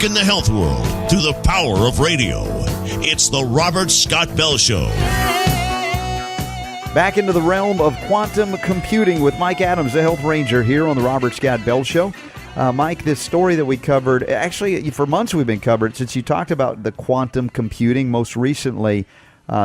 rocking the health world through the power of radio. It's the Robert Scott Bell Show. Back into the realm of quantum computing with Mike Adams, the Health Ranger, here on the Robert Scott Bell Show. Mike, this story that we covered, actually for months we've been covering, since you talked about the quantum computing, most recently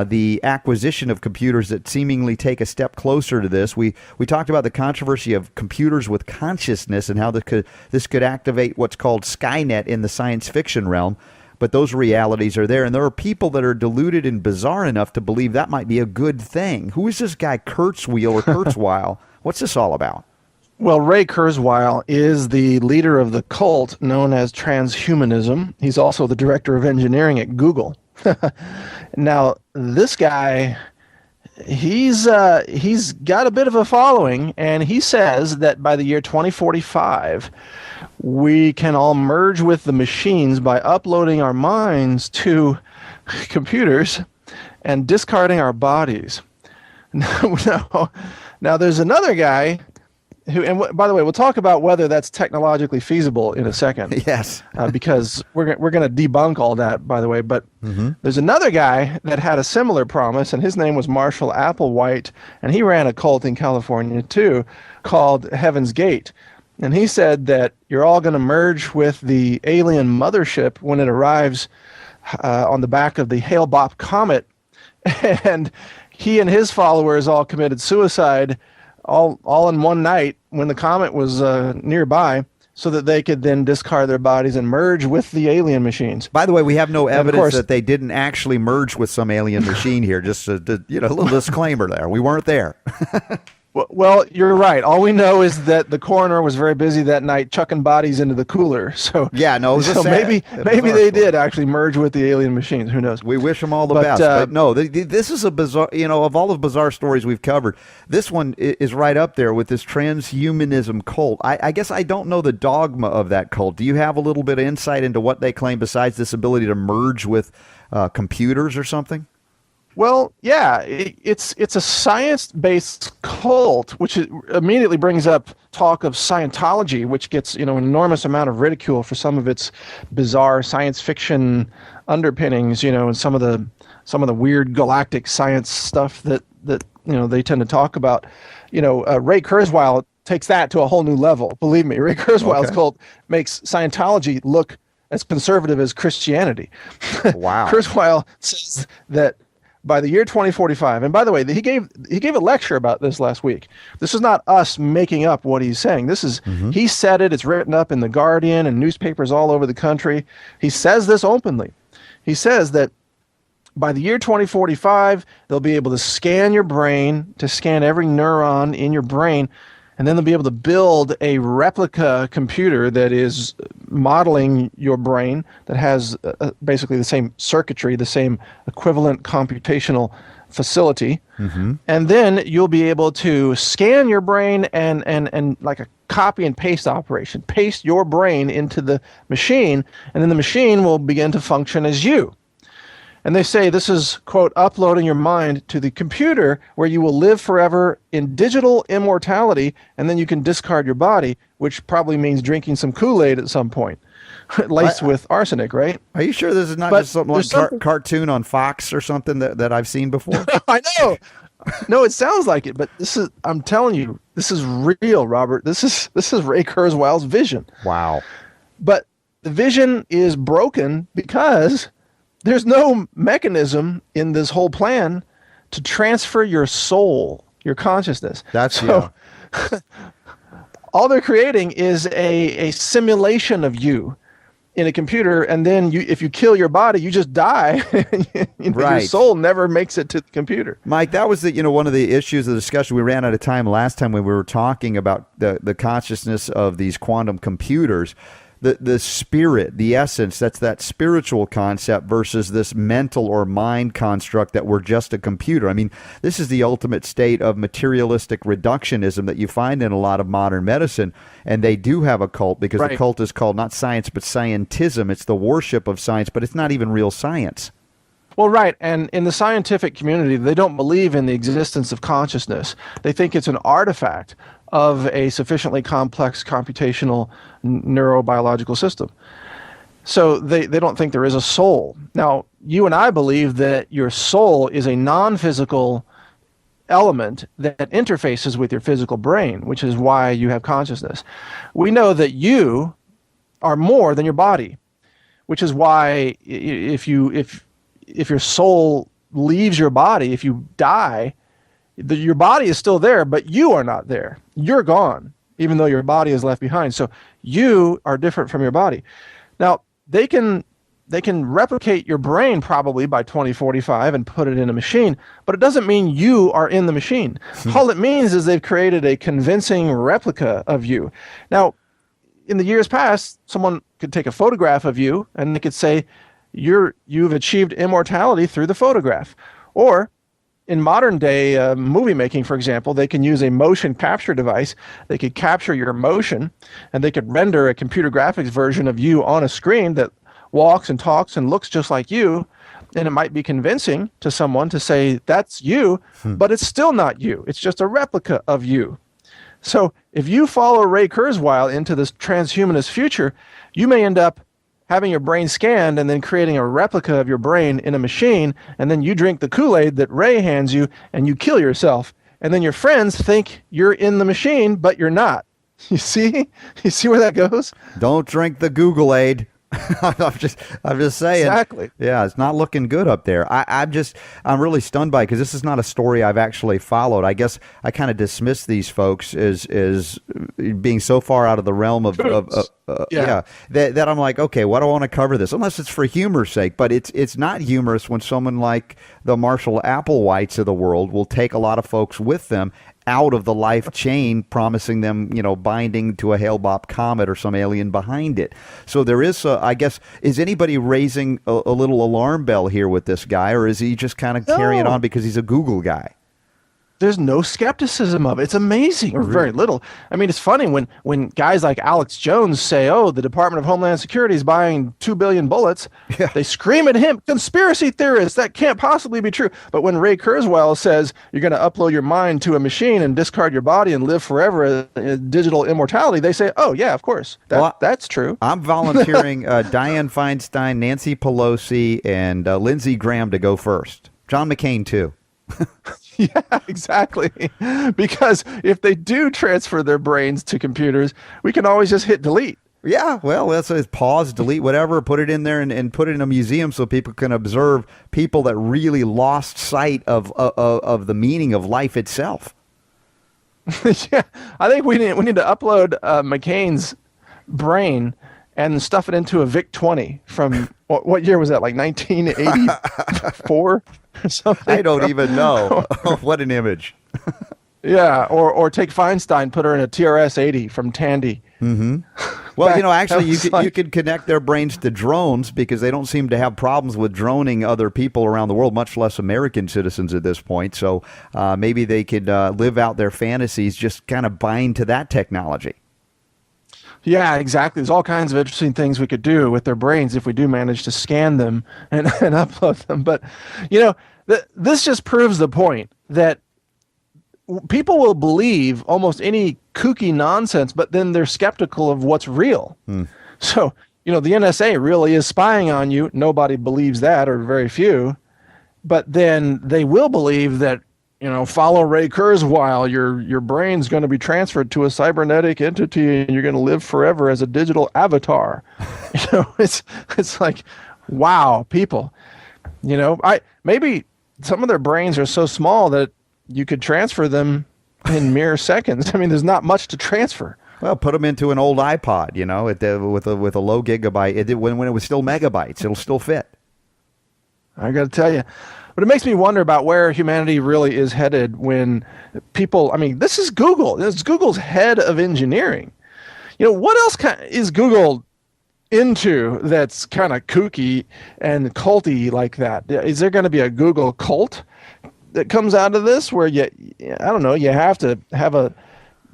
the acquisition of computers that seemingly take a step closer to this. We talked about the controversy of computers with consciousness and how this could activate what's called Skynet in the science fiction realm. But those realities are there, and there are people that are deluded and bizarre enough to believe that might be a good thing. Who is this guy Kurzweil? What's this all about? Well, Ray Kurzweil is the leader of the cult known as Transhumanism. He's also the director of engineering at Google. Now, this guy, he's got a bit of a following, and he says that by the year 2045, we can all merge with the machines by uploading our minds to computers and discarding our bodies. Now, there's another guy who, and by the way, we'll talk about whether that's technologically feasible in a second. Yes. Because we're going to debunk all that, by the way. But there's another guy that had a similar promise, and his name was Marshall Applewhite, and he ran a cult in California too called Heaven's Gate. And he said that you're all going to merge with the alien mothership when it arrives on the back of the Hale-Bopp comet. And he and his followers all committed suicide all in one night when the comet was nearby, so that they could then discard their bodies and merge with the alien machines. By the way, we have no evidence that they didn't actually merge with some alien machine here. Just a little disclaimer there. We weren't there. Well, you're right. All we know is that the coroner was very busy that night chucking bodies into the cooler. So yeah, no. So maybe they did actually merge with the alien machines. Who knows? We wish them all the best. But no, this is a bizarre. Of all the bizarre stories we've covered, this one is right up there with this transhumanism cult. I guess I don't know the dogma of that cult. Do you have a little bit of insight into what they claim besides this ability to merge with computers or something? Well, yeah, it's a science-based cult, which immediately brings up talk of Scientology, which gets an enormous amount of ridicule for some of its bizarre science fiction underpinnings, and some of the weird galactic science stuff that they tend to talk about. Ray Kurzweil takes that to a whole new level. Believe me, Ray Kurzweil's cult makes Scientology look as conservative as Christianity. Wow. Kurzweil says that by the year 2045, and by the way, he gave a lecture about this last week. This is not us making up what he's saying. This is he said it. It's written up in The Guardian and newspapers all over the country. He says this openly. He says that by the year 2045, they'll be able to scan your brain, to scan every neuron in your brain, and then they'll be able to build a replica computer that is modeling your brain, that has basically the same circuitry, the same equivalent computational facility. And then you'll be able to scan your brain and like a copy and paste operation, paste your brain into the machine, and then the machine will begin to function as you. And they say this is, quote, uploading your mind to the computer where you will live forever in digital immortality, and then you can discard your body, which probably means drinking some Kool-Aid at some point, laced with arsenic, right? Are you sure this is not just something like cartoon on Fox or something that I've seen before? I know. No, it sounds like it, but I'm telling you, this is real, Robert. This is Ray Kurzweil's vision. Wow. But the vision is broken because there's no mechanism in this whole plan to transfer your soul, your consciousness. All they're creating is a simulation of you in a computer, and then if you kill your body, you just die. Your soul never makes it to the computer. Mike, that was one of the issues of the discussion. We ran out of time last time when we were talking about the consciousness of these quantum computers. The spirit, the essence, that's that spiritual concept versus this mental or mind construct that we're just a computer. I mean, this is the ultimate state of materialistic reductionism that you find in a lot of modern medicine. And they do have a cult because the cult is called not science, but scientism. It's the worship of science, but it's not even real science. Well, right. And in the scientific community, they don't believe in the existence of consciousness. They think it's an artifact of a sufficiently complex computational neurobiological system. So they don't think there is a soul. Now, you and I believe that your soul is a non-physical element that interfaces with your physical brain, which is why you have consciousness. We know that you are more than your body, which is why if your soul leaves your body, if you die, your body is still there, but you are not there. You're gone, even though your body is left behind. So you are different from your body. Now, they can replicate your brain probably by 2045 and put it in a machine, but it doesn't mean you are in the machine. All it means is they've created a convincing replica of you. Now, in the years past, someone could take a photograph of you and they could say, you've achieved immortality through the photograph. Or in modern day movie making, for example, they can use a motion capture device. They could capture your motion and they could render a computer graphics version of you on a screen that walks and talks and looks just like you. And it might be convincing to someone to say that's you, but it's still not you. It's just a replica of you. So if you follow Ray Kurzweil into this transhumanist future, you may end up having your brain scanned and then creating a replica of your brain in a machine, and then you drink the Kool-Aid that Ray hands you and you kill yourself. And then your friends think you're in the machine, but you're not. You see? You see where that goes? Don't drink the Google-Aid. I'm just saying. Exactly. Yeah, it's not looking good up there. I'm really stunned by it because this is not a story I've actually followed. I guess I kind of dismiss these folks as being so far out of the realm of that I'm like, okay, why do I want to cover this? Unless it's for humor's sake. But it's not humorous when someone like the Marshall Applewhites of the world will take a lot of folks with them out of the life chain, promising them, binding to a Hale-Bopp comet or some alien behind it. So there is, I guess, is anybody raising a little alarm bell here with this guy, or is he just kind of carrying on because he's a Google guy? There's no skepticism of it. It's amazing, or very little. I mean, it's funny when guys like Alex Jones say, oh, the Department of Homeland Security is buying 2 billion bullets, they scream at him, conspiracy theorists, that can't possibly be true. But when Ray Kurzweil says you're going to upload your mind to a machine and discard your body and live forever in digital immortality, they say, oh, yeah, of course, that's true. I'm volunteering Dianne Feinstein, Nancy Pelosi, and Lindsey Graham to go first. John McCain, too. Yeah, exactly. Because if they do transfer their brains to computers, we can always just hit delete. Yeah, well, that's a pause, delete, whatever, put it in there and put it in a museum so people can observe people that really lost sight of the meaning of life itself. Yeah, I think we need to upload McCain's brain and stuff it into a VIC-20 from, what year was that, like 1984 or something? I don't even know. What an image. Yeah, or take Feinstein, put her in a TRS-80 from Tandy. Mm-hmm. Well, actually, you could connect their brains to drones because they don't seem to have problems with droning other people around the world, much less American citizens at this point. So maybe they could live out their fantasies, just kind of bind to that technology. Yeah, exactly. There's all kinds of interesting things we could do with their brains if we do manage to scan them and upload them. But, this just proves the point that people will believe almost any kooky nonsense, but then they're skeptical of what's real. So, the NSA really is spying on you. Nobody believes that, or very few. But then they will believe that, follow Ray Kurzweil, your brain's going to be transferred to a cybernetic entity and you're going to live forever as a digital avatar. It's like, wow, people, maybe some of their brains are so small that you could transfer them in mere seconds. I mean, there's not much to transfer. Well, put them into an old iPod, with a low gigabyte. When it was still megabytes, it'll still fit. I got to tell you. But it makes me wonder about where humanity really is headed when people, this is Google. This is Google's head of engineering. What else is Google into that's kind of kooky and culty like that? Is there going to be a Google cult that comes out of this where you have to have a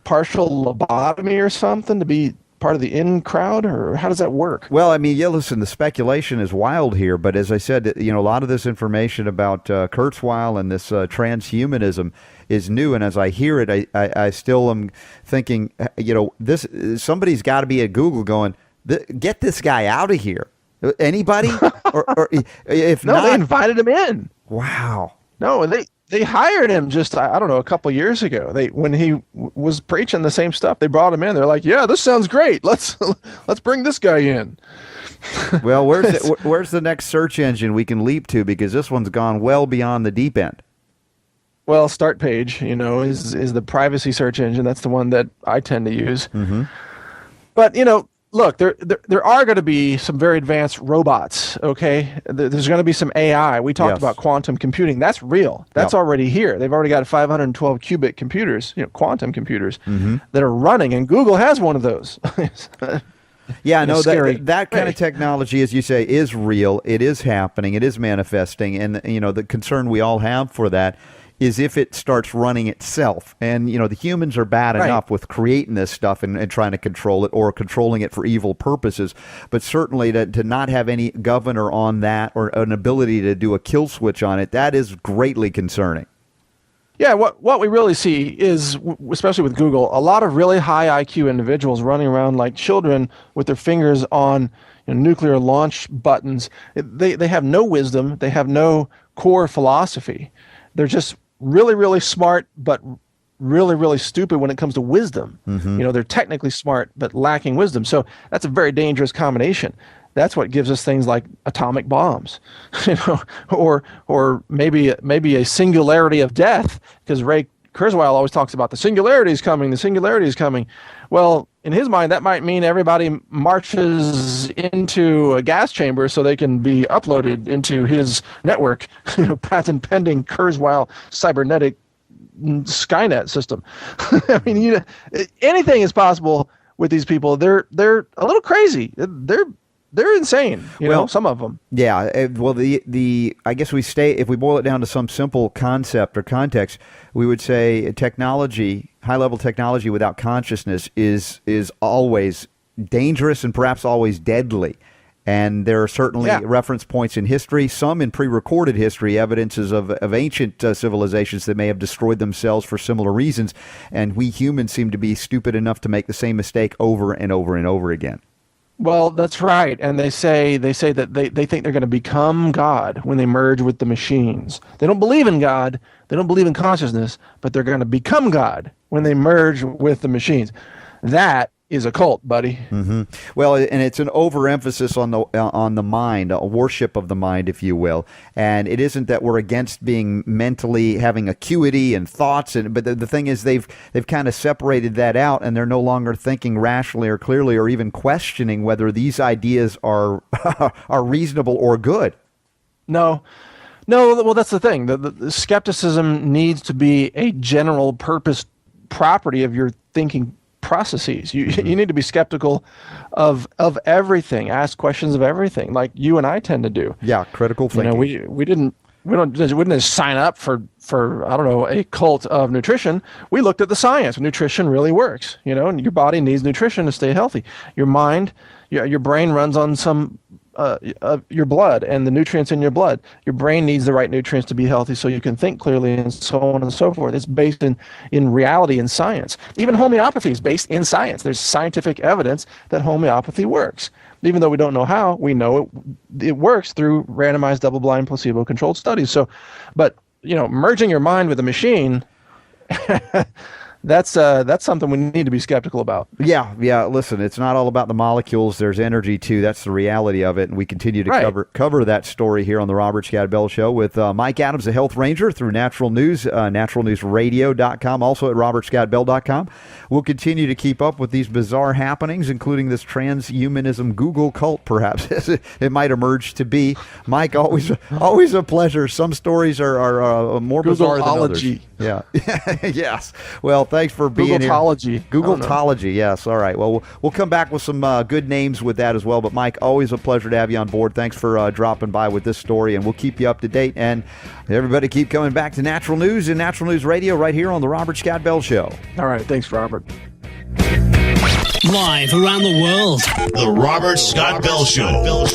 partial lobotomy or something to be part of the in crowd, or how does that work? Well, listen, the speculation is wild here, but as I said, a lot of this information about Kurzweil and this transhumanism is new, and as I hear it, I still am thinking, somebody's got to be at Google going, get this guy out of here. Anybody? or if no, not, they invited him in. Wow. No, they hired him just, I don't know, a couple years ago. When he was preaching the same stuff, they brought him in. They're like, yeah, this sounds great. Let's bring this guy in. Well, where's the next search engine we can leap to? Because this one's gone well beyond the deep end. Well, Start Page, is the privacy search engine. That's the one that I tend to use. Mm-hmm. But, look, there are going to be some very advanced robots, okay? There's going to be some AI. We talked about quantum computing. That's real. That's already here. They've already got 512 qubit computers, quantum computers, that are running, and Google has one of those. Yeah, no, that kind of technology, as you say, is real. It is happening. It is manifesting. And, the concern we all have for that is if it starts running itself. And, the humans are bad enough with creating this stuff and trying to control it or controlling it for evil purposes. But certainly to not have any governor on that or an ability to do a kill switch on it, that is greatly concerning. Yeah, what we really see is, especially with Google, a lot of really high IQ individuals running around like children with their fingers on nuclear launch buttons. They have no wisdom. They have no core philosophy. They're just really, really smart, but really, really stupid when it comes to wisdom. They're technically smart, but lacking wisdom. So that's a very dangerous combination. That's what gives us things like atomic bombs, or maybe a singularity of death, because Ray Kurzweil always talks about the singularity is coming, the singularity is coming. Well, in his mind, that might mean everybody marches into a gas chamber so they can be uploaded into his network, patent pending Kurzweil cybernetic Skynet system. I mean, anything is possible with these people. They're a little crazy. They're insane, some of them. Yeah. Well, I guess if we boil it down to some simple concept or context, we would say technology, high-level technology without consciousness is always dangerous and perhaps always deadly. And there are certainly reference points in history, some in pre-recorded history, evidences of ancient civilizations that may have destroyed themselves for similar reasons. And we humans seem to be stupid enough to make the same mistake over and over and over again. Well, that's right. And they say that they think they're going to become God when they merge with the machines. They don't believe in God. They don't believe in consciousness, but they're going to become God when they merge with the machines. That is a cult, buddy. Well, and it's an overemphasis on the mind, a worship of the mind, if you will. And it isn't that we're against being mentally having acuity and thoughts, but the thing is they've kind of separated that out, and they're no longer thinking rationally or clearly or even questioning whether these ideas are are reasonable or good. No, well, that's the thing. The skepticism needs to be a general purpose property of your thinking processes. You need to be skeptical of everything, ask questions of everything, like you and I tend to do. Yeah, critical thinking. We wouldn't just sign up for I don't know, a cult of nutrition. We looked at the science. Nutrition really works, and your body needs nutrition to stay healthy. Your mind, your brain runs on some your blood and the nutrients in your blood. Your brain needs the right nutrients to be healthy so you can think clearly, and so on and so forth. It's based in reality and science. Even homeopathy is based in science. There's scientific evidence that homeopathy works. Even though we don't know how, we know it works through randomized double-blind placebo-controlled studies. So, but merging your mind with a machine, that's something we need to be skeptical about. Yeah. Listen, it's not all about the molecules. There's energy too. That's the reality of it, and we continue to cover that story here on the Robert Scott Bell Show with Mike Adams, the Health Ranger, through Natural News, naturalnewsradio.com, also at robertscottbell.com. We'll continue to keep up with these bizarre happenings, including this transhumanism Google cult, perhaps it might emerge to be. Mike, always a pleasure. Some stories are more bizarre than others. Yeah. Yes. Well, thanks for being here. Googletology. Yes. All right. Well, we'll come back with some good names with that as well. But, Mike, always a pleasure to have you on board. Thanks for dropping by with this story, and we'll keep you up to date. And everybody keep coming back to Natural News and Natural News Radio right here on the Robert Scott Bell Show. All right. Thanks, Robert. Live around the world, the Robert Scott Bell Show.